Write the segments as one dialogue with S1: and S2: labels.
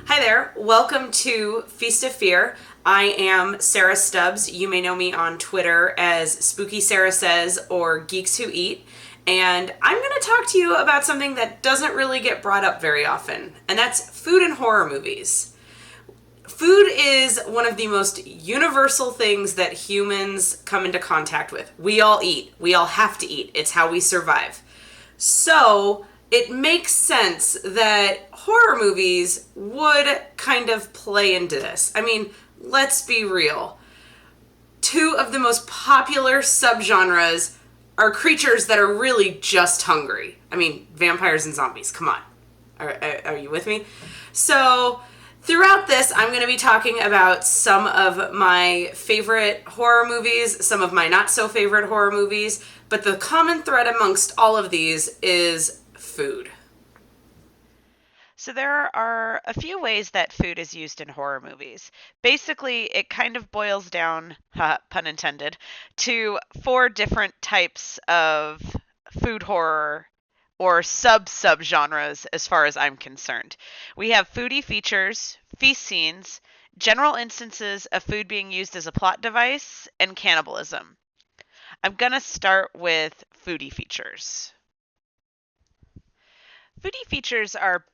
S1: Hi there. Welcome to Feast of Fear. I am Sarah Stubbs. You may know me on Twitter as Spooky Sarah Says or Geeks Who Eat. And I'm going to talk to you about something that doesn't really get brought up very often, and that's food and horror movies. Food is one of the most universal things that humans come into contact with. We all eat. We all have to eat. It's how we survive. So it makes sense that horror movies would kind of play into this. I mean, let's be real. Two of the most popular subgenres are creatures that are really just hungry. I mean, vampires and zombies. Come on. Are you with me? So throughout this, I'm going to be talking about some of my favorite horror movies, some of my not so favorite horror movies, but the common thread amongst all of these is food.
S2: So there are a few ways that food is used in horror movies. Basically, it kind of boils down, pun intended, to four different types of food horror or sub-genres as far as I'm concerned. We have foodie features, feast scenes, general instances of food being used as a plot device, and cannibalism. I'm going to start with foodie features. Foodie features are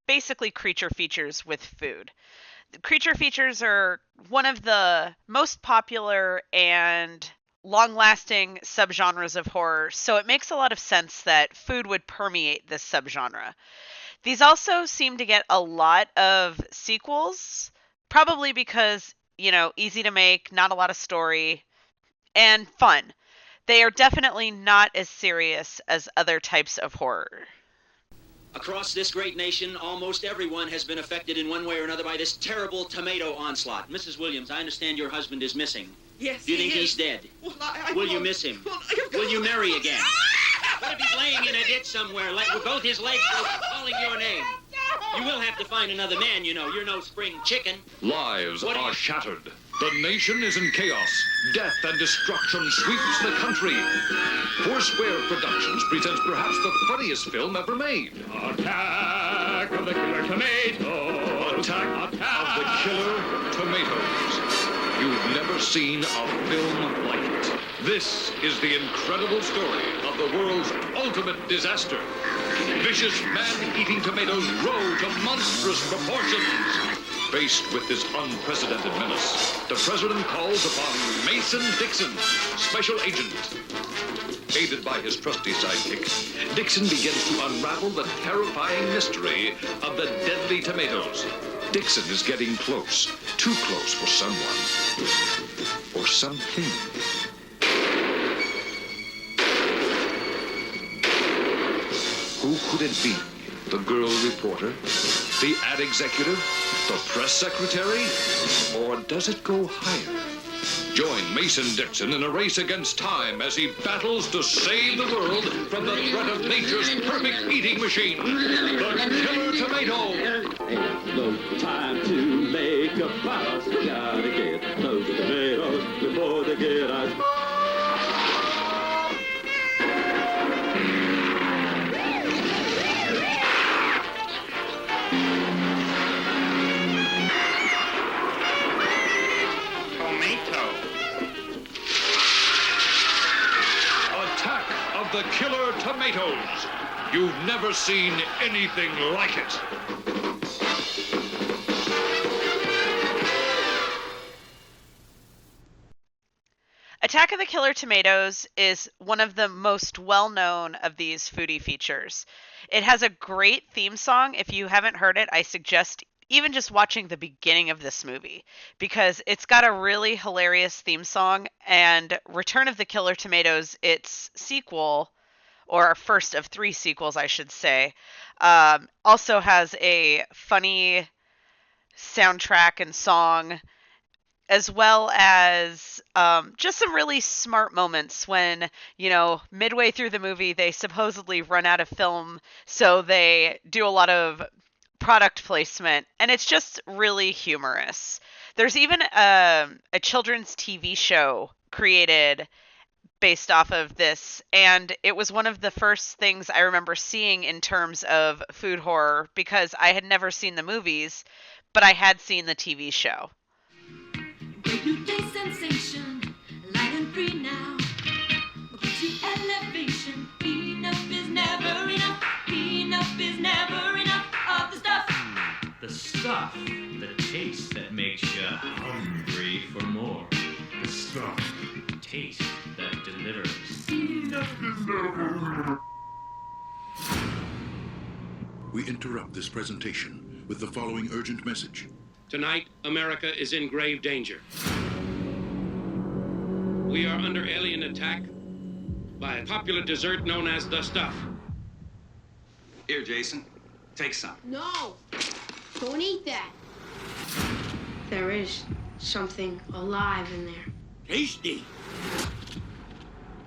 S2: basically creature features with food. Creature features are one of the most popular and long-lasting subgenres of horror, so it makes a lot of sense that food would permeate this subgenre. These also seem to get a lot of sequels, probably because, easy to make, not a lot of story, and fun. They are definitely not as serious as other types of horror.
S3: Across this great nation, almost everyone has been affected in one way or another by this terrible tomato onslaught. Mrs. Williams, I understand your husband is missing.
S4: Yes,
S3: Do you think
S4: he
S3: he's dead?
S4: Well,
S3: Will you miss him? Will you marry again? But if he's laying in a ditch somewhere, with both his legs calling your name. You will have to find another man, you know. You're no spring chicken.
S5: Lives are shattered. The nation is in chaos. Death and destruction sweeps the country. Foursquare Productions presents perhaps the funniest film ever made.
S6: Attack of the Killer Tomato.
S5: Attack of the Killer Tomatoes. You've never seen a film like it. This is the incredible story of the world's ultimate disaster. Vicious man-eating tomatoes grow to monstrous proportions. Faced with this unprecedented menace, the president calls upon Mason Dixon, special agent. Aided by his trusty sidekick, Dixon begins to unravel the terrifying mystery of the deadly tomatoes. Dixon is getting close, too close for someone, or something. Who could it be? The girl reporter? The ad executive? The press secretary? Or does it go higher? Join Mason Dixon in a race against time as he battles to save the world from the threat of nature's perfect eating machine, the Killer Tomato.
S6: Ain't no time to make a fuss. Gotta get those tomatoes before they get us.
S5: The Killer Tomatoes. You've never seen anything like it.
S2: Attack of the Killer Tomatoes is one of the most well-known of these foodie features. It has a great theme song. If you haven't heard it, I suggest even just watching the beginning of this movie, because it's got a really hilarious theme song, and Return of the Killer Tomatoes, its sequel, or first of three sequels, I should say, also has a funny soundtrack and song, as well as just some really smart moments when, midway through the movie, they supposedly run out of film, so they do a lot of product placement, and it's just really humorous. There's even a children's TV show created based off of this, and it was one of the first things I remember seeing in terms of food horror because I had never seen the movies, but I had seen the TV show.
S4: Great new day sensation, light and free now. Get you elevation. Enough is never enough. Enough is never enough of the stuff.
S7: The stuff, the taste that makes you hungry for more. The stuff, taste that delivers.
S5: We interrupt this presentation with the following urgent message.
S3: Tonight, America is in grave danger. We are under alien attack by a popular dessert known as the stuff.
S8: Here, Jason, take some.
S9: No! Don't eat that. There is something alive in there.
S3: Tasty.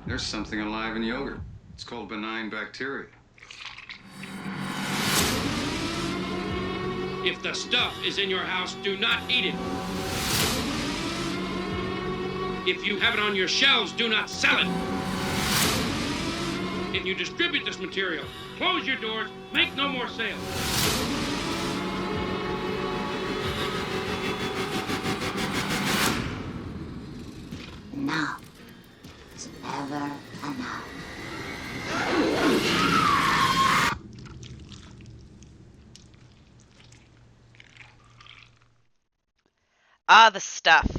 S8: There's something alive in yogurt. It's called benign bacteria.
S3: If the stuff is in your house, do not eat it. If you have it on your shelves, do not sell it. If you distribute this material, close your doors, make no more sales.
S10: Enough. It's never enough.
S2: Ah, the stuff.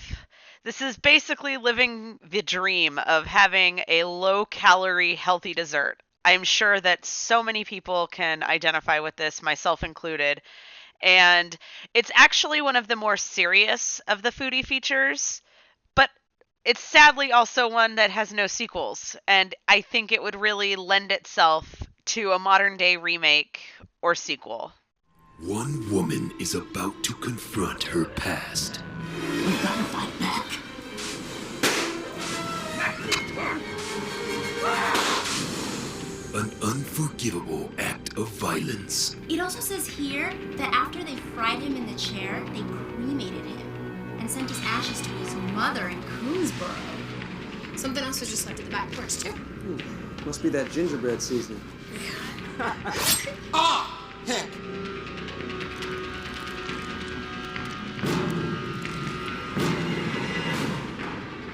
S2: This is basically living the dream of having a low-calorie, healthy dessert. I'm sure that so many people can identify with this, myself included. And it's actually one of the more serious of the foodie features, but it's sadly also one that has no sequels. And I think it would really lend itself to a modern-day remake or sequel.
S11: One woman is about to confront her past.
S10: We gotta fight back.
S11: An unforgivable act of violence.
S12: It also says here that after they fried him in the chair, they cremated him and sent his ashes to his mother in Coonsboro.
S9: Something else was just left at the back porch, too.
S13: Must be that gingerbread seasoning.
S14: Ah! Heck!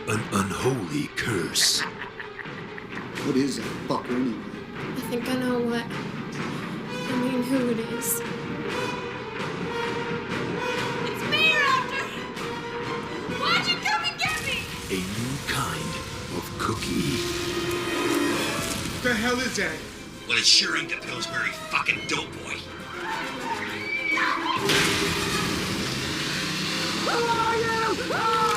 S11: An unholy curse.
S13: What is that fucker anyway?
S9: I think I know what. I mean, who it is.
S4: It's me you're after! Why'd you come and get me?
S11: A new kind of cookie.
S14: What the hell is that?
S15: Well, it sure ain't the Pillsbury fucking Doughboy.
S14: Who are you? Ah!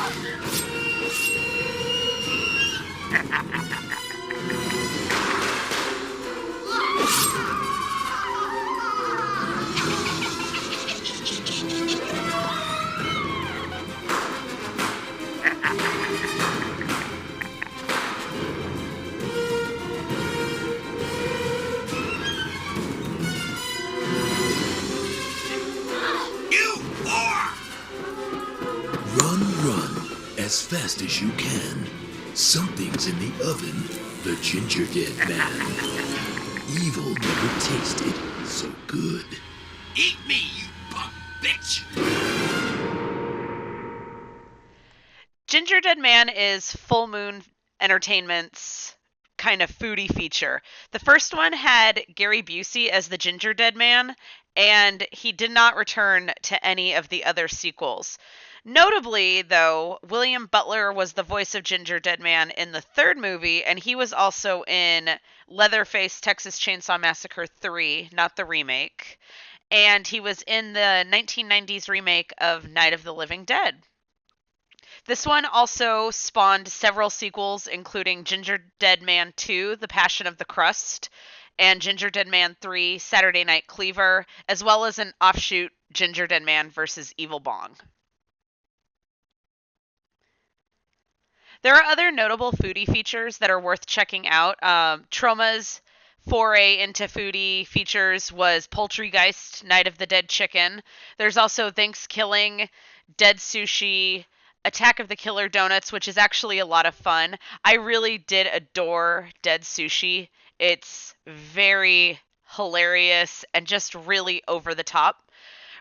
S11: Run as fast as you can. Something's in the oven. The Ginger Dead Man. Evil never tasted so good.
S15: Eat me, you punk bitch!
S2: Ginger Dead Man is Full Moon Entertainment's kind of foodie feature. The first one had Gary Busey as the Ginger Dead Man, and he did not return to any of the other sequels. Notably, though, William Butler was the voice of Ginger Dead Man in the third movie, and he was also in Leatherface Texas Chainsaw Massacre 3, not the remake. And he was in the 1990s remake of Night of the Living Dead. This one also spawned several sequels, including Ginger Dead Man 2, The Passion of the Crust, and Ginger Dead Man 3, Saturday Night Cleaver, as well as an offshoot, Ginger Dead Man vs. Evil Bong. There are other notable foodie features that are worth checking out. Troma's foray into foodie features was Poultrygeist, Night of the Dead Chicken. There's also Thanksgiving, Dead Sushi, Attack of the Killer Donuts, which is actually a lot of fun. I really did adore Dead Sushi. It's very hilarious and just really over the top.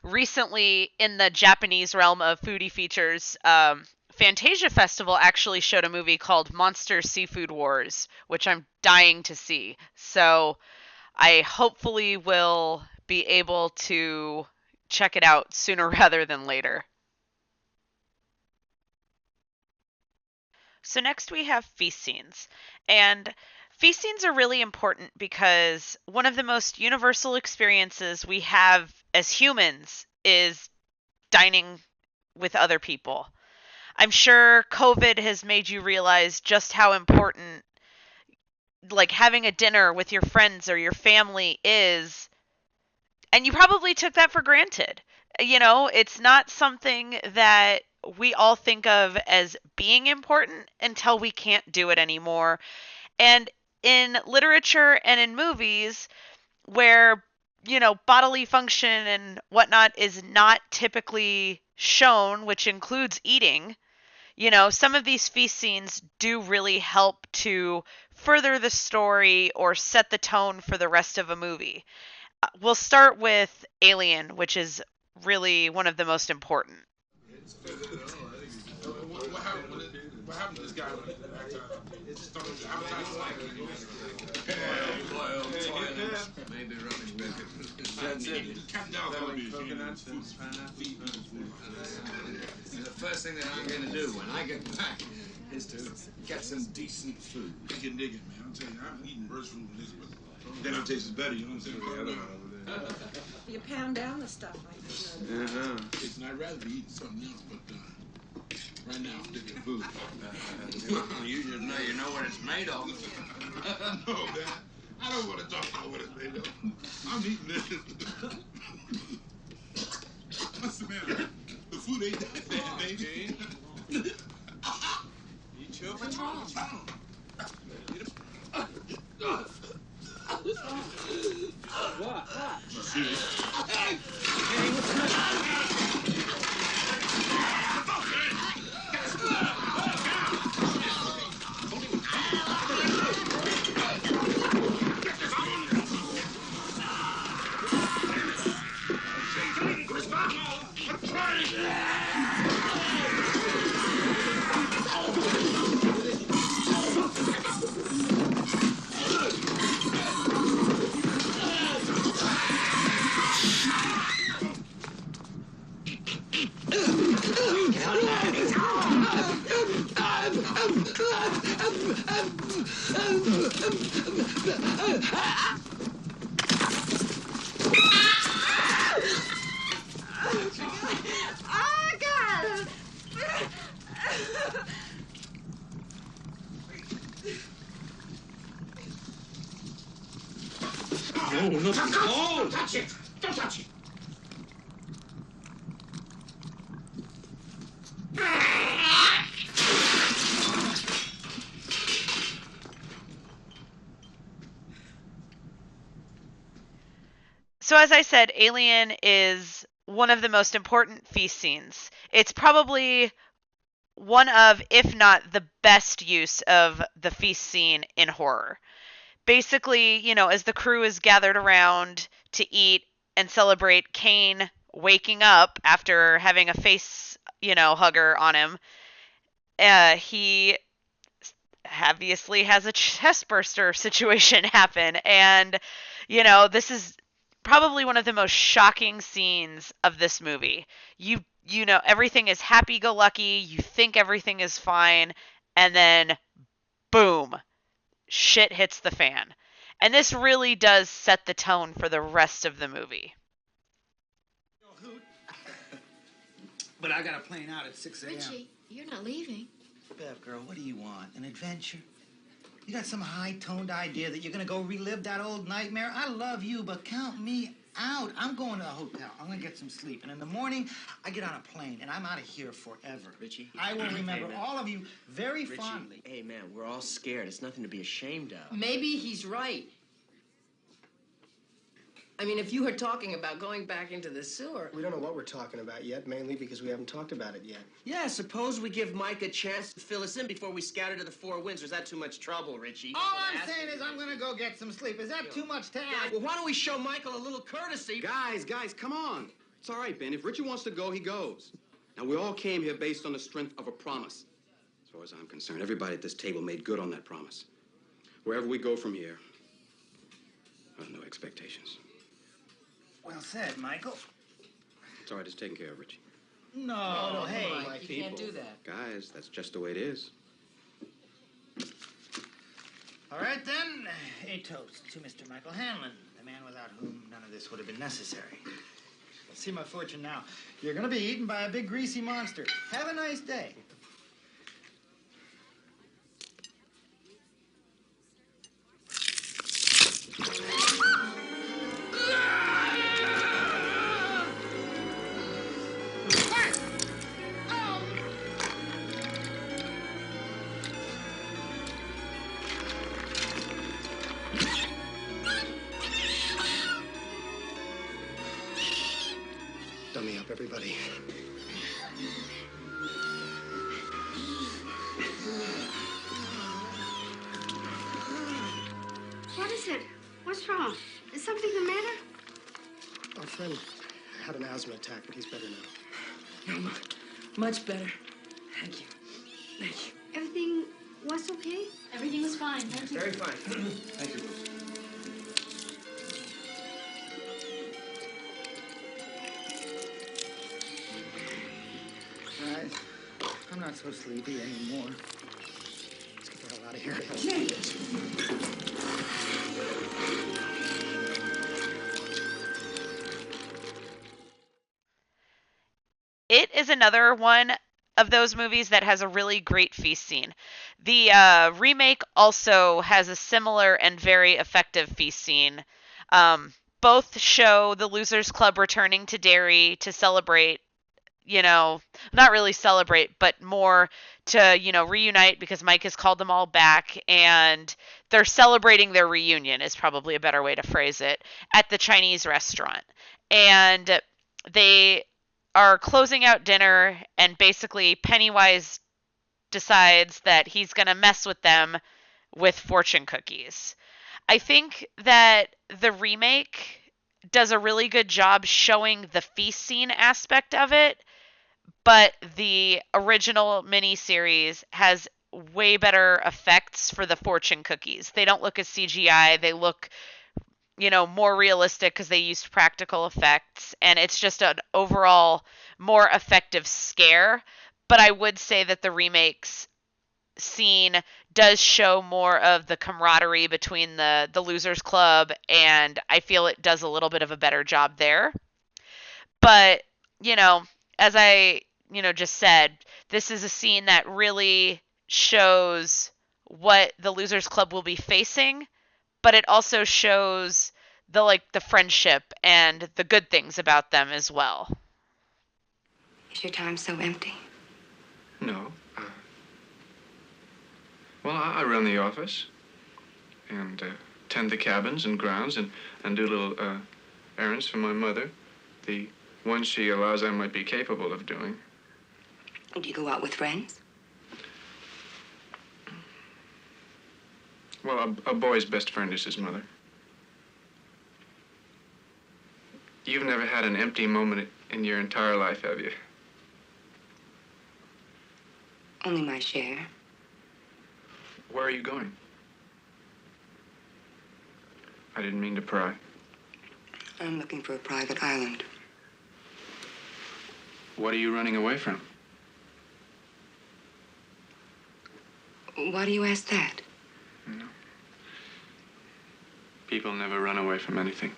S2: Recently, in the Japanese realm of foodie features, Fantasia Festival actually showed a movie called Monster Seafood Wars, which I'm dying to see. So I hopefully will be able to check it out sooner rather than later. So next we have feast scenes. And feast scenes are really important because one of the most universal experiences we have as humans is dining with other people. I'm sure COVID has made you realize just how important like having a dinner with your friends or your family is, and you probably took that for granted. You know, it's not something that we all think of as being important until we can't do it anymore. And in literature and in movies where, you know, bodily function and whatnot is not typically shown, which includes eating, you know, some of these feast scenes do really help to further the story or set the tone for the rest of a movie. We'll start with Alien, which is really one of the most important.
S14: What happened to this guy?
S8: Maybe running back. That's it. The first thing that I'm going to do when I get back is to get some decent food.
S14: I can dig it, man. I'm telling you, I'm eating birds food with this, but then it tastes better, you know what I'm saying?
S16: You pound down the stuff like this.
S14: It's not rather be eating something else, but right now I'm digging food.
S8: You just know you know what it's made of.
S14: No, man. I don't want to talk about what it's made of. I'm eating this. What's the matter? The food ain't that bad, baby. You chill? What's wrong?
S16: What?
S14: No, don't touch it! Don't touch it!
S2: So as I said, Alien is one of the most important feast scenes. It's probably one of, if not the best use of the feast scene in horror. Basically, you know, as the crew is gathered around to eat and celebrate Kane waking up after having a face, you know, hugger on him, he obviously has a chest burster situation happen. And, you know, this is probably one of the most shocking scenes of this movie. You know, everything is happy-go-lucky, you think everything is fine, and then, boom, shit hits the fan. And this really does set the tone for the rest of the movie.
S17: But I got a plane out at 6 a.m.
S12: Richie, you're not leaving.
S17: Bev, girl, what do you want? An adventure? You got some high-toned idea that you're gonna go relive that old nightmare? I love you, but count me out. I'm going to a hotel. I'm gonna get some sleep. And in the morning, I get on a plane, and I'm out of here forever.
S18: Richie?
S17: I will remember
S18: Hey, man.
S17: all of you very
S18: Richie,
S17: fondly.
S18: hey, man, we're all scared. It's nothing to be ashamed of.
S16: Maybe he's right.
S18: I mean, if you were talking about going back into the sewer...
S19: We don't know what we're talking about yet, mainly because we haven't talked about it yet.
S20: Yeah, suppose we give Mike a chance to fill us in before we scatter to the four winds. Or is that too much trouble, Richie?
S17: All I'm saying is I'm gonna go get some sleep. Is that too much to ask?
S20: Well, why don't we show Michael a little courtesy?
S21: Guys, come on. It's all right, Ben. If Richie wants to go, he goes. Now, we all came here based on the strength of a promise. As far as I'm concerned, everybody at this table made good on that promise. Wherever we go from here, I have no expectations.
S17: Well said, Michael.
S21: It's all right. It's taken care of, Richie.
S17: No, hey.
S18: Mike, you can't do that.
S21: Guys, that's just the way it is.
S17: All right, then. A toast to Mr. Michael Hanlon, the man without whom none of this would have been necessary. See my fortune now. You're going to be eaten by a big greasy monster. Have a nice day.
S19: Dummy up, everybody.
S9: What is it? What's wrong? Is something the matter?
S19: Our friend had an asthma attack, but he's better now.
S18: No, much better. Thank you. Thank you.
S9: Everything was okay?
S12: Everything was fine. Thank you.
S19: Very fine. Thank you.
S17: Guys, I'm not so sleepy anymore.
S19: Let's get the hell out of here.
S2: It is another one of those movies that has a really great feast scene. The remake also has a similar and very effective feast scene. Both show the Losers Club returning to Derry to celebrate, not really celebrate, but more to, reunite because Mike has called them all back, and they're celebrating their reunion is probably a better way to phrase it, at the Chinese restaurant. And they are closing out dinner, and basically Pennywise decides that he's going to mess with them with fortune cookies. I think that the remake does a really good job showing the feast scene aspect of it, but the original miniseries has way better effects for the fortune cookies. They don't look as CGI. They look, more realistic because they used practical effects, and it's just an overall more effective scare. But I would say that the remakes scene does show more of the camaraderie between the Losers Club, and I feel it does a little bit of a better job there. But, as I, just said, this is a scene that really shows what the Losers Club will be facing, but it also shows the friendship and the good things about them as well.
S22: Is your time so empty?
S23: No. Well, I run the office and tend the cabins and grounds and do little errands for my mother, the ones she allows I might be capable of doing.
S22: Do you go out with friends?
S23: Well, a boy's best friend is his mother. You've never had an empty moment in your entire life, have you?
S22: Only my share.
S23: Where are you going? I didn't mean to pry.
S22: I'm looking for a private island.
S23: What are you running away from?
S22: Why do you ask that?
S23: No. People never run away from anything.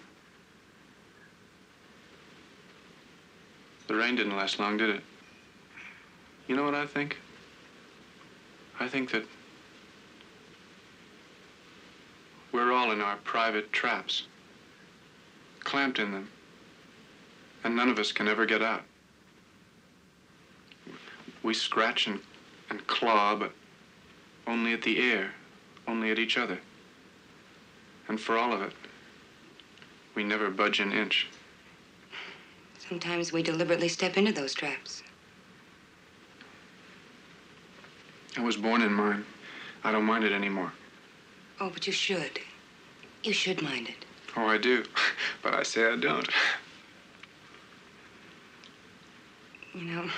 S23: The rain didn't last long, did it? You know what I think? I think that we're all in our private traps, clamped in them, and none of us can ever get out. We scratch and claw, but only at the air, only at each other. And for all of it, We never budge an inch.
S22: Sometimes we deliberately step into those traps.
S23: I was born in mine. I don't mind it anymore.
S22: Oh, but you should. You should mind it.
S23: Oh, I do. But I say I don't.
S22: You know,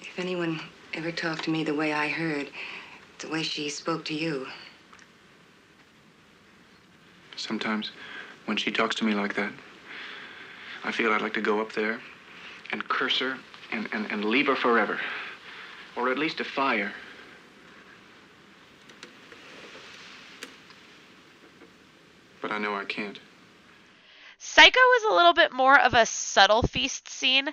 S22: if anyone ever talked to me the way I heard, the way she spoke to you.
S23: Sometimes, when she talks to me like that, I feel I'd like to go up there and curse her and leave her forever. Or at least defy her. But I know I can't.
S2: Psycho is a little bit more of a subtle feast scene.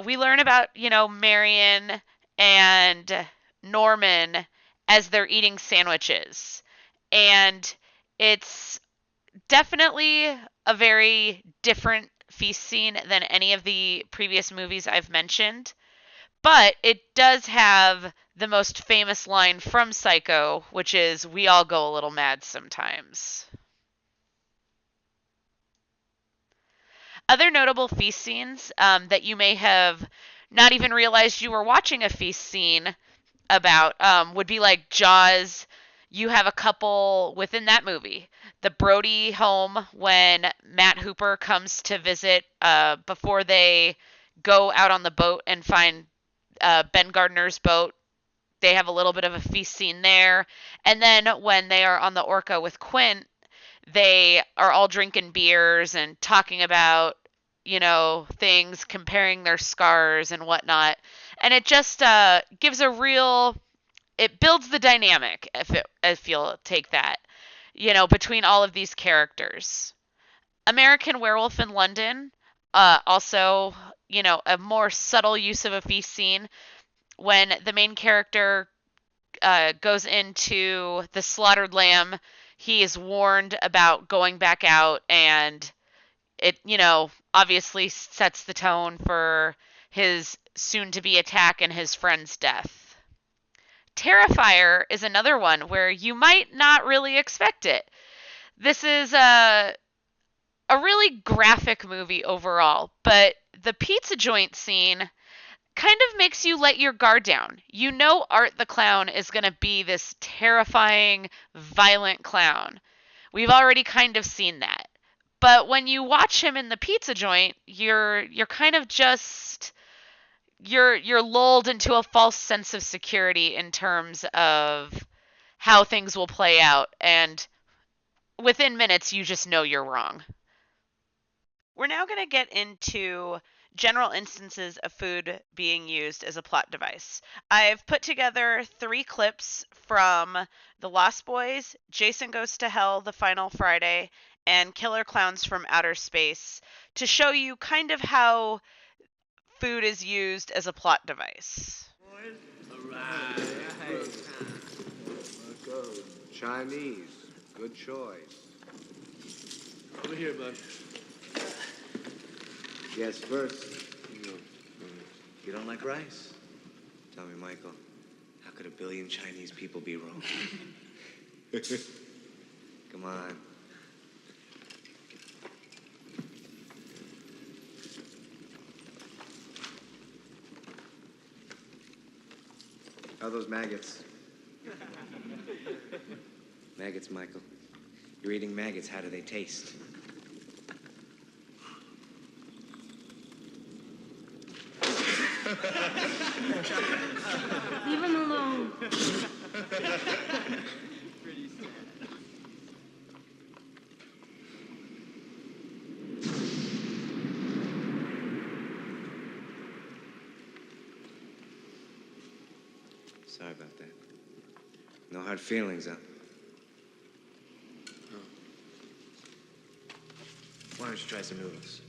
S2: We learn about, Marion and Norman as they're eating sandwiches. And it's definitely a very different feast scene than any of the previous movies I've mentioned. But it does have the most famous line from Psycho, which is, "We all go a little mad sometimes." Other notable feast scenes that you may have not even realized you were watching a feast scene about would be like Jaws. You have a couple within that movie. The Brody home, when Matt Hooper comes to visit before they go out on the boat and find Ben Gardner's boat. They have a little bit of a feast scene there. And then when they are on the Orca with Quint, they are all drinking beers and talking about, things, comparing their scars and whatnot. And it just gives it builds the dynamic, if you'll take that, between all of these characters. American Werewolf in London, also, a more subtle use of a feast scene when the main character goes into the slaughtered lamb. He is warned about going back out, and it, obviously sets the tone for his soon-to-be attack and his friend's death. Terrifier is another one where you might not really expect it. This is a really graphic movie overall, but the pizza joint scene kind of makes you let your guard down. Art the Clown is going to be this terrifying, violent clown. We've already kind of seen that. But when you watch him in the pizza joint, you're kind of just you're lulled into a false sense of security in terms of how things will play out, and within minutes you just know you're wrong. We're now going to get into general instances of food being used as a plot device. I've put together 3 clips from The Lost Boys, Jason Goes to Hell, The Final Friday, and Killer Clowns from Outer Space to show you kind of how food is used as a plot device.
S8: Chinese. Good choice.
S1: Over here, bud.
S8: Yes, first. You don't like rice? Tell me, Michael, how could a billion Chinese people be wrong? Come on. How are those maggots? Maggots, Michael. You're eating maggots. How do they taste?
S9: Leave him alone.
S8: Sorry about that. No hard feelings, huh? Oh. Why don't you try some noodles?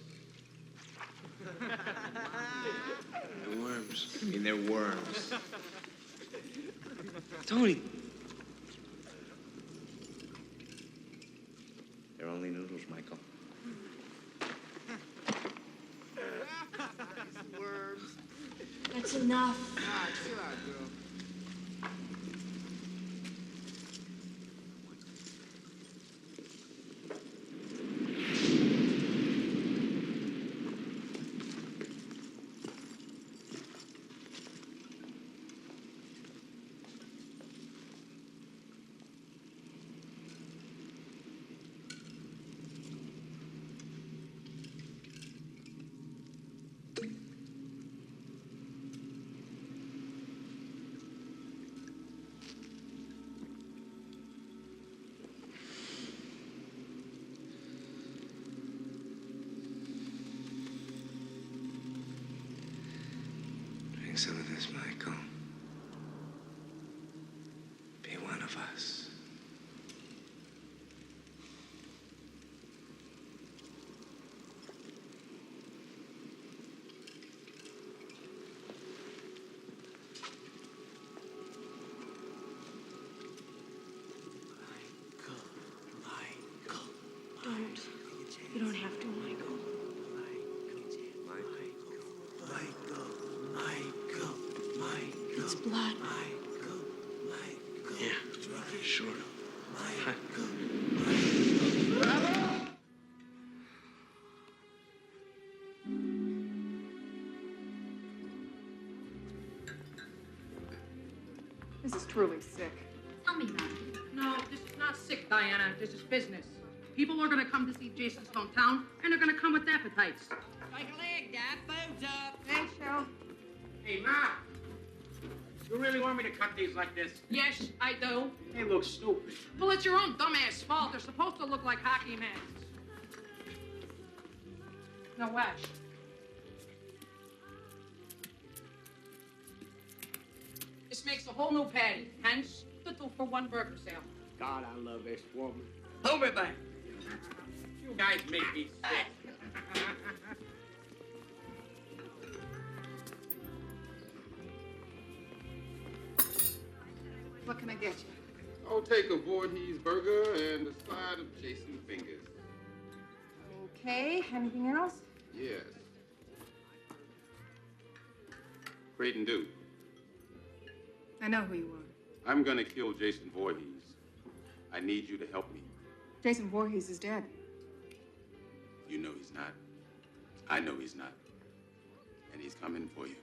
S1: They're worms.
S8: I mean, they're worms. Tony! They're only noodles, Michael.
S9: Worms. That's enough.
S1: Ah, chill out, girl.
S8: Drink some of this, Michael. Be one of us.
S9: Don't. You don't have to, Michael. It's blood.
S1: Yeah, sure.
S5: This is truly sick.
S6: Tell me that. No, this is not sick, Diana. This is business. People are gonna come to see Jason's hometown, and they're gonna come with appetites.
S7: Like a leg, Dad. Food's up.
S6: Thanks, Cheryl.
S3: Hey, Ma. You really want me to cut these like this?
S6: Yes, I do.
S3: They look stupid.
S6: Well, it's your own dumbass fault. They're supposed to look like hockey masks. Now watch. This makes a whole new patty. Hence, the 2-for-1 burger sale.
S3: God, I love this woman. Hold it back. You guys make me sick.
S6: What can I get you?
S14: I'll take a Voorhees burger and a side of Jason fingers.
S6: Okay, anything else?
S14: Yes. Creighton Duke.
S6: I know who you are.
S14: I'm gonna kill Jason Voorhees. I need you to help me.
S6: Jason Voorhees is dead.
S14: You know he's not. I know he's not. And he's coming for you.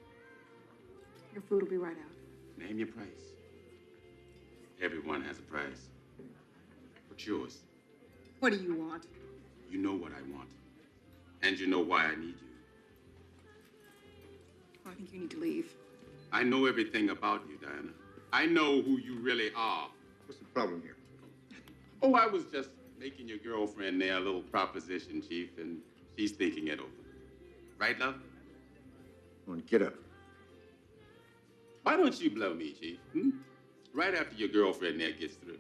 S6: Your food will be right out.
S14: Name your price. Everyone has a price. What's yours?
S6: What do you want?
S14: You know what I want. And you know why I need you.
S6: Well, I think you need to leave.
S14: I know everything about you, Diana. I know who you really are.
S19: What's the problem here?
S14: Oh, I was just making your girlfriend there a little proposition, Chief, and she's thinking it over. Right, love?
S19: Come on, get up.
S14: Why don't you blow me, Chief? Right after your girlfriend there gets through.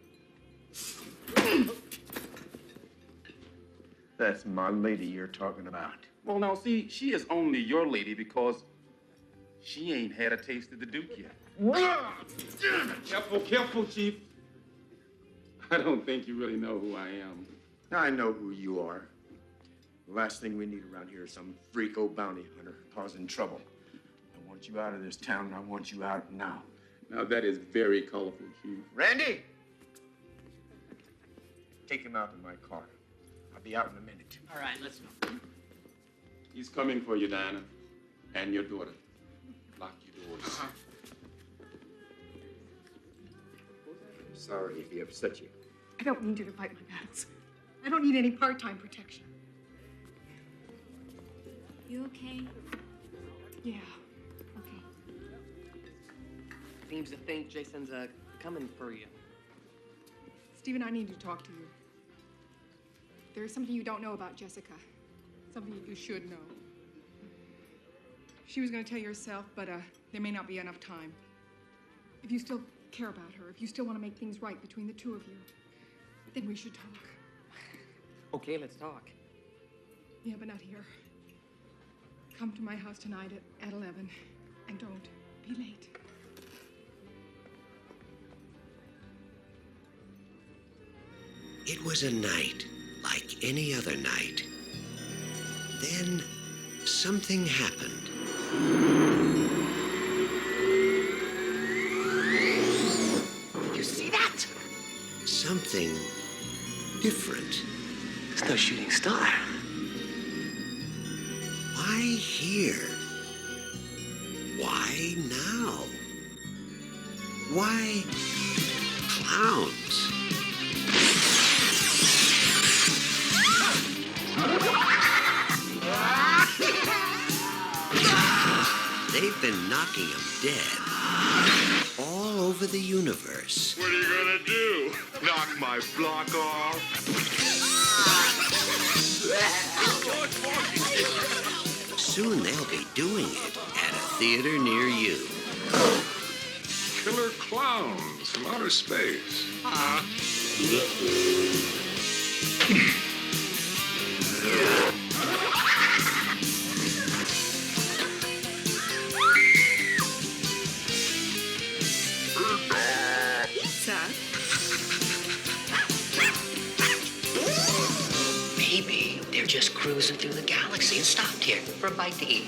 S19: That's my lady you're talking about.
S14: Well, now, see, she is only your lady because she ain't had a taste of the Duke yet. Careful, careful, Chief. I don't think you really know who I am.
S19: I know who you are. The last thing we need around here is some freako bounty hunter causing trouble. I want you out of this town, and I want you out now.
S14: Now, that is very colorful, Chief.
S19: Randy! Take him out in my car. I'll be out in a minute.
S3: All right, let's go.
S14: He's coming for you, Diana, and your daughter. Lock your doors.
S19: Sorry if he upset you.
S6: I don't need you to fight my battles. I don't need any part-time protection.
S12: You okay?
S6: Yeah.
S7: Seems to think Jason's coming for you.
S6: Stephen, I need to talk to you. There is something you don't know about Jessica. Something that you should know. She was going to tell you herself, but there may not be enough time. If you still care about her, if you still want to make things right between the two of you, then we should talk.
S7: Okay, let's talk.
S6: Yeah, but not here. Come to my house tonight at 11, and don't be late.
S24: It was a night like any other night. Then something happened.
S20: Did you see that?
S24: Something different.
S20: It's no shooting star.
S24: Why here? Why now? Why clowns? They've been knocking him dead all over the universe.
S15: What are you gonna do? Knock my block off?
S24: Soon they'll be doing it at a theater near you.
S15: Killer clowns from outer space.
S5: Pizza?
S4: Maybe they're just cruising through the galaxy and stopped here for a bite to eat.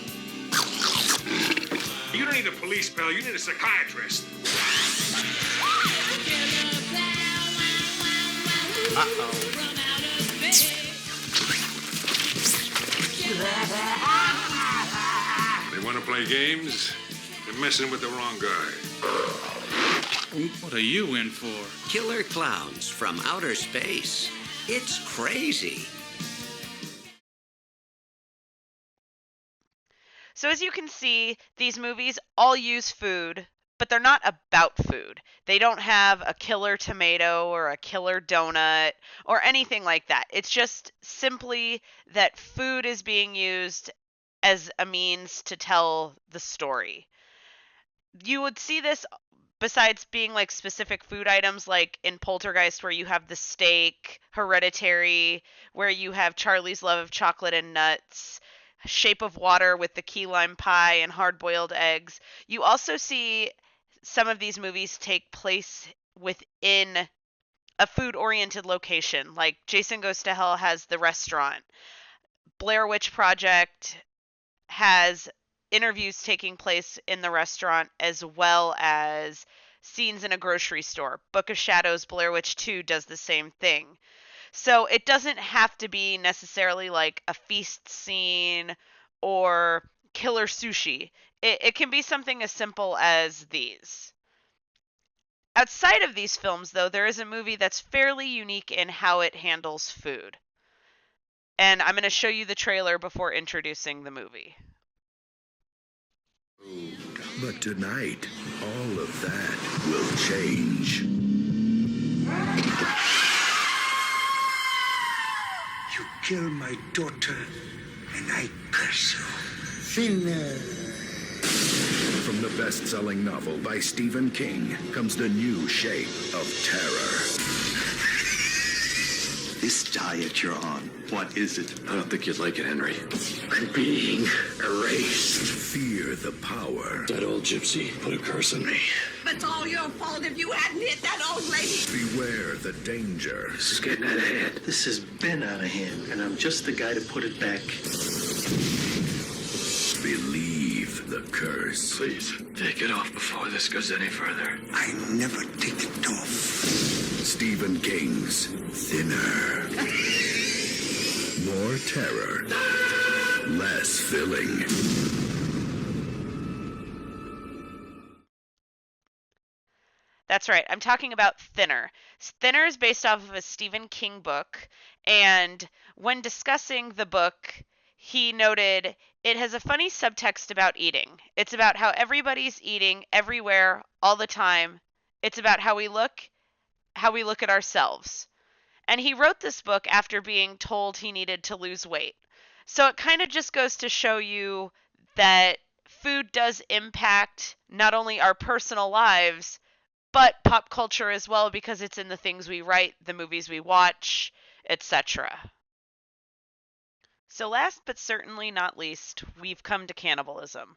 S15: You don't need a police pal, you need a psychiatrist. They want to play games? They're messing with the wrong guy.
S10: What are you in for?
S24: Killer clowns from outer space. It's crazy.
S2: So as you can see, these movies all use food, but they're not about food. They don't have a killer tomato or a killer donut or anything like that. It's just simply that food is being used as a means to tell the story. You would see this besides being like specific food items like in Poltergeist where you have the steak, Hereditary, where you have Charlie's Love of Chocolate and Nuts, Shape of Water with the key lime pie and hard-boiled eggs. You also see some of these movies take place within a food-oriented location, like Jason Goes to Hell has the restaurant. Blair Witch Project has interviews taking place in the restaurant as well as scenes in a grocery store. Book of Shadows, Blair Witch 2 does the same thing. So it doesn't have to be necessarily like a feast scene or killer sushi. It can be something as simple as these. Outside of these films, though, there is a movie that's fairly unique in how it handles food. And I'm going to show you the trailer before introducing the movie.
S11: But tonight, all of that will change.
S13: You killed my daughter, and I curse you. Thinner.
S11: From the best-selling novel by Stephen King comes the new shape of terror.
S13: This diet you're on, what is it?
S19: I don't think you'd like it, Henry.
S13: I'm being erased.
S11: Fear the power.
S19: That old gypsy put a curse on me.
S16: It's all your fault if you hadn't hit that old lady.
S11: Beware the danger.
S13: This is getting out of hand. This has been out of hand, and I'm just the guy to put it back.
S11: Believe the curse.
S19: Please, take it off before this goes any further.
S13: I never take it off.
S11: Stephen King's Thinner. More terror. Less filling.
S2: That's right. I'm talking about Thinner. Thinner is based off of a Stephen King book, and when discussing the book, he noted it has a funny subtext about eating. It's about how everybody's eating everywhere all the time. It's about how we look at ourselves. And he wrote this book after being told he needed to lose weight. So it kind of just goes to show you that food does impact not only our personal lives, but pop culture as well, because it's in the things we write, the movies we watch, etc. So last but certainly not least, we've come to cannibalism.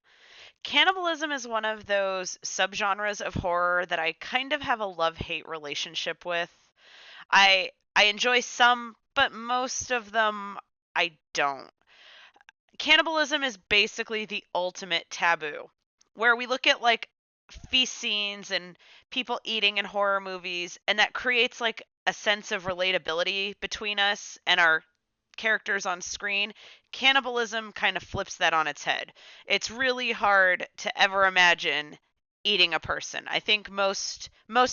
S2: Cannibalism is one of those subgenres of horror that I kind of have a love-hate relationship with. I enjoy some, but most of them I don't. Cannibalism is basically the ultimate taboo, where we look at like feast scenes and people eating in horror movies, and that creates like a sense of relatability between us and our characters on screen. Cannibalism kind of flips that on its head. It's really hard to ever imagine eating a person. I think most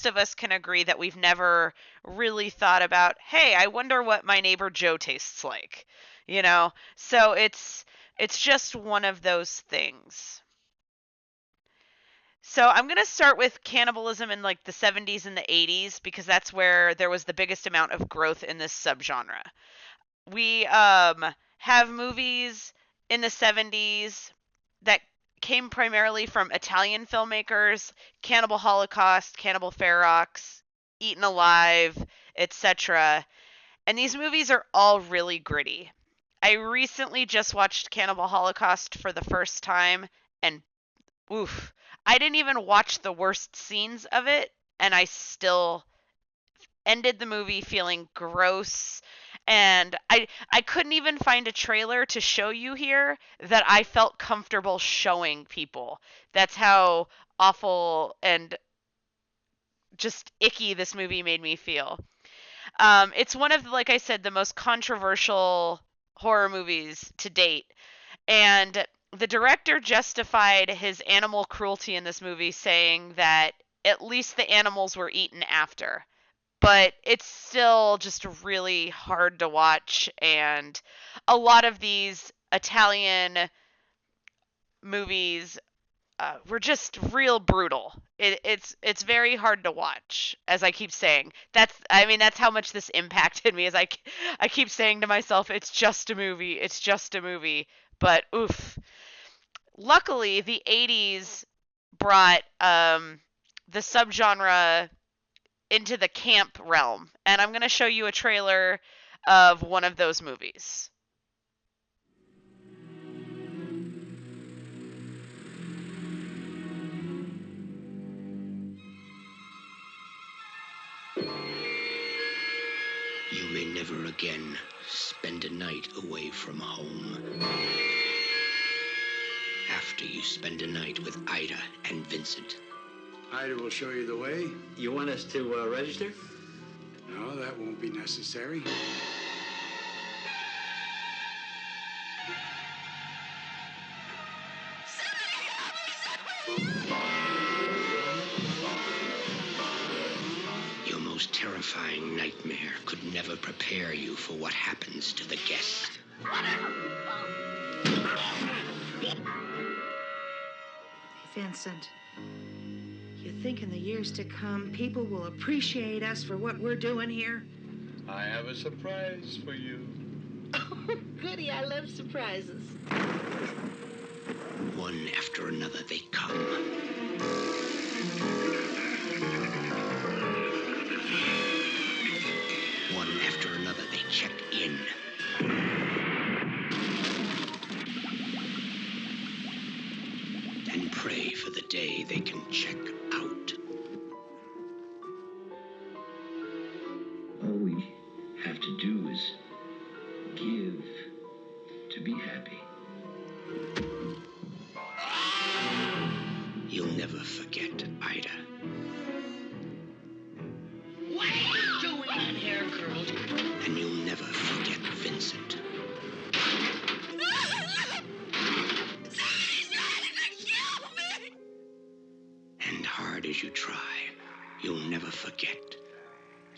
S2: of us can agree that we've never really thought about, hey, I wonder what my neighbor Joe tastes like, you know? So it's just one of those things. So I'm going to start with cannibalism in like the 70s and the 80s, because that's where there was the biggest amount of growth in this subgenre. We have movies in the 70s that came primarily from Italian filmmakers, Cannibal Holocaust, Cannibal Ferox, Eaten Alive, etc. And these movies are all really gritty. I recently just watched Cannibal Holocaust for the first time, and oof, I didn't even watch the worst scenes of it, and I still ended the movie feeling gross. And I couldn't even find a trailer to show you here that I felt comfortable showing people. That's how awful and just icky this movie made me feel. It's one of, like I said, the most controversial horror movies to date. And the director justified his animal cruelty in this movie, saying that at least the animals were eaten after. But it's still just really hard to watch, and a lot of these Italian movies were just real brutal. It's very hard to watch, as I keep saying. That's how much this impacted me. As I keep saying to myself, it's just a movie. It's just a movie. But oof. Luckily, the 80s brought the subgenre into the camp realm, and I'm going to show you a trailer of one of those movies.
S4: You may never again spend a night away from home. After you spend a night with Ida and Vincent.
S13: Ida will show you the way.
S20: You want us to register?
S13: No, that won't be necessary.
S4: Your most terrifying nightmare could never prepare you for what happens to the guest.
S16: Vincent, you think in the years to come, people will appreciate us for what we're doing here?
S17: I have a surprise for you.
S16: Oh, goody, I love surprises.
S4: One after another they come. One after another they check in. And pray for the day they can check out.
S18: All we have to do is give to be happy.
S4: You'll never forget Ida. What are you doing in here, girl? And you'll never forget Vincent. And hard as you try, you'll never forget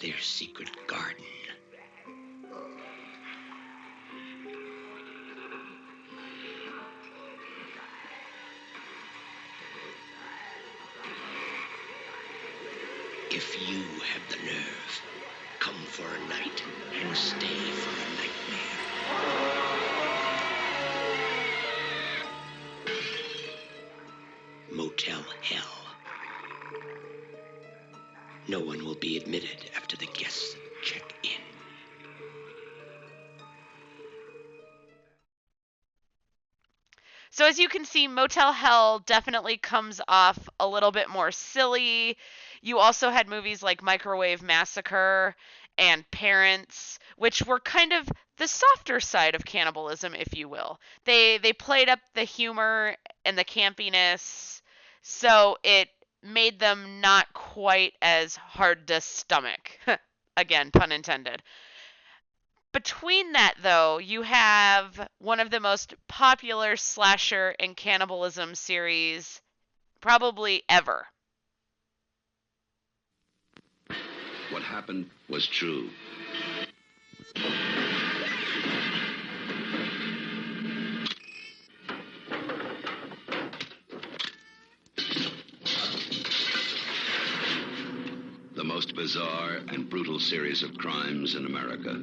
S4: their secret garden. If you have the nerve, come for a night and stay for a nightmare. Motel Hell. No one will be admitted after the guests check in.
S2: So as you can see, Motel Hell definitely comes off a little bit more silly. You also had movies like Microwave Massacre and Parents, which were kind of the softer side of cannibalism, if you will. They played up the humor and the campiness, so it made them not quite as hard to stomach. Again, pun intended. Between that, though, you have one of the most popular slasher and cannibalism series probably ever.
S18: What happened was true. The most bizarre and brutal series of crimes in America.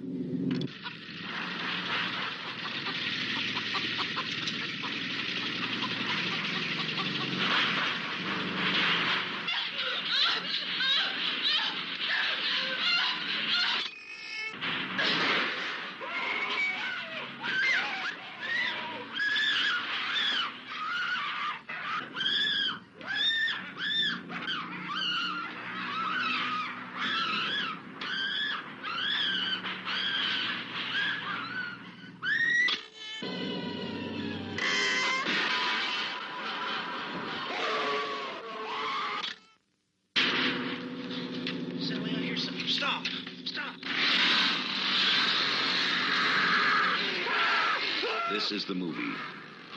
S18: This is the movie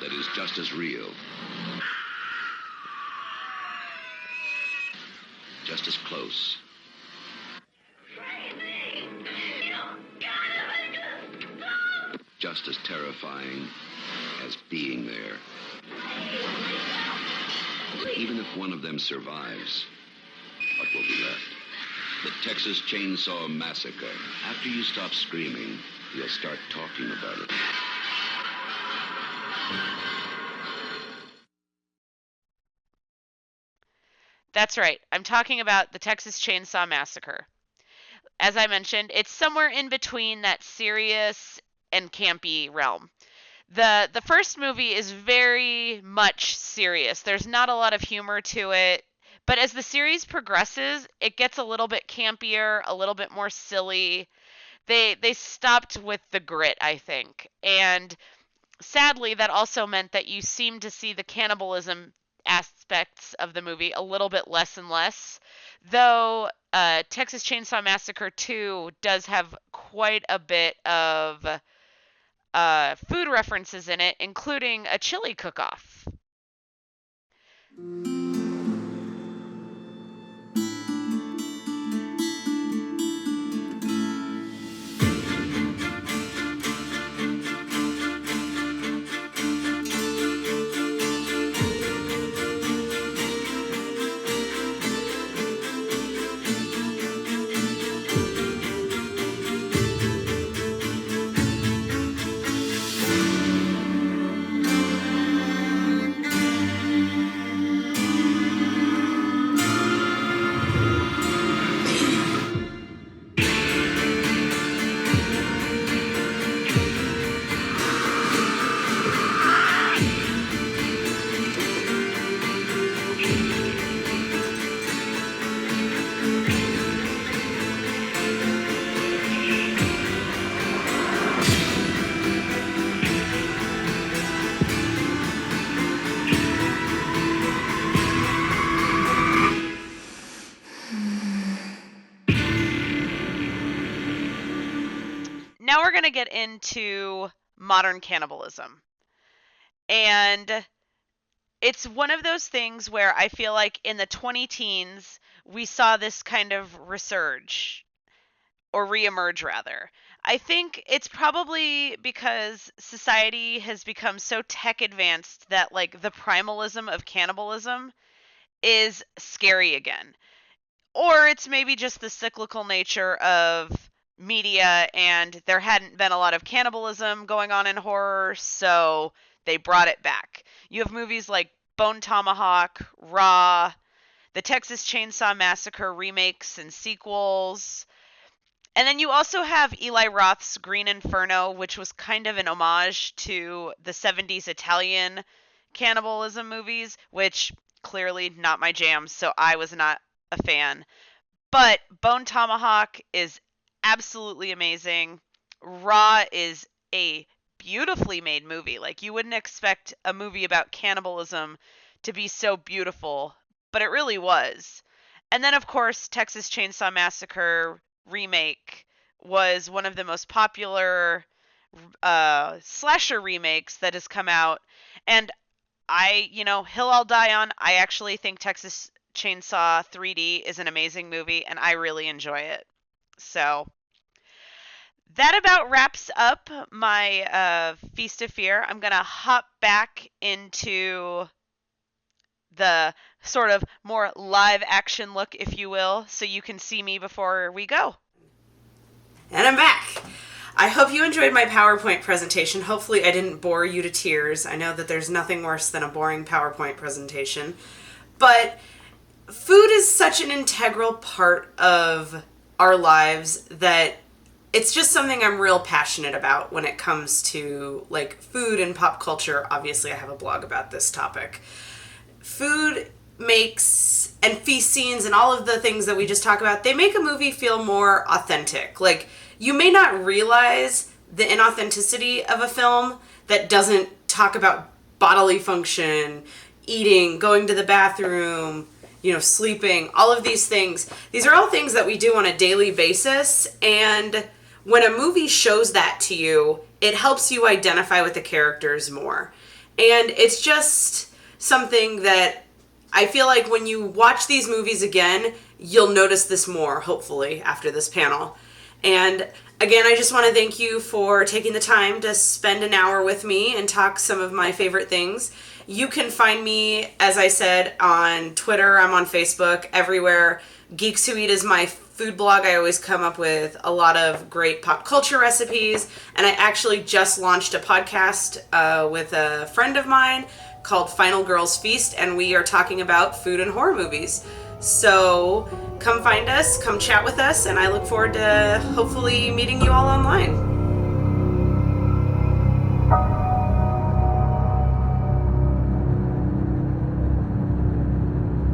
S18: that is just as real, just as close, just as terrifying as being there. Even if one of them survives, what will be left? The Texas Chainsaw Massacre. After you stop screaming, you'll start talking about it.
S2: That's right. I'm talking about the Texas Chainsaw Massacre. As I mentioned, it's somewhere in between that serious and campy realm. The first movie is very much serious. There's not a lot of humor to it. But as the series progresses, it gets a little bit campier, a little bit more silly. They stopped with the grit, I think. And sadly, that also meant that you seem to see the cannibalism aspects of the movie a little bit less and less. Though Texas Chainsaw Massacre 2 does have quite a bit of food references in it, including a chili cook-off. Now we're going to get into modern cannibalism. And it's one of those things where I feel like in the 20-teens, we saw this kind of resurge, or reemerge rather. I think it's probably because society has become so tech advanced that like the primalism of cannibalism is scary again. Or it's maybe just the cyclical nature of media, and there hadn't been a lot of cannibalism going on in horror, so they brought it back. You have movies like Bone Tomahawk, Raw, the Texas Chainsaw Massacre remakes and sequels. And then you also have Eli Roth's Green Inferno, which was kind of an homage to the 70s Italian cannibalism movies, which clearly not my jam, so I was not a fan. But Bone Tomahawk is absolutely amazing. Raw is a beautifully made movie. Like, you wouldn't expect a movie about cannibalism to be so beautiful, but it really was. And then, of course, Texas Chainsaw Massacre remake was one of the most popular slasher remakes that has come out. And Hill I'll Die On, I actually think Texas Chainsaw 3D is an amazing movie, and I really enjoy it. So that about wraps up my Feast of Fear. I'm going to hop back into the sort of more live action look, if you will, so you can see me before we go.
S8: And I'm back. I hope you enjoyed my PowerPoint presentation. Hopefully I didn't bore you to tears. I know that there's nothing worse than a boring PowerPoint presentation. But food is such an integral part of our lives that it's just something I'm real passionate about when it comes to like food and pop culture. Obviously, I have a blog about this topic. Food makes, and feast scenes and all of the things that we just talk about, they make a movie feel more authentic. Like, you may not realize the inauthenticity of a film that doesn't talk about bodily function, eating, going to the bathroom, sleeping, all of these things. These are all things that we do on a daily basis, and when a movie shows that to you, it helps you identify with the characters more. And it's just something that I feel like when you watch these movies again, you'll notice this more, hopefully, after this panel. And again, I just want to thank you for taking the time to spend an hour with me and talk some of my favorite things. You can find me, as I said, on Twitter. I'm on Facebook, everywhere. Geeks Who Eat is my food blog. I always come up with a lot of great pop culture recipes. And I actually just launched a podcast with a friend of mine called Final Girls Feast, and we are talking about food and horror movies. So come find us, come chat with us, and I look forward to hopefully meeting you all online.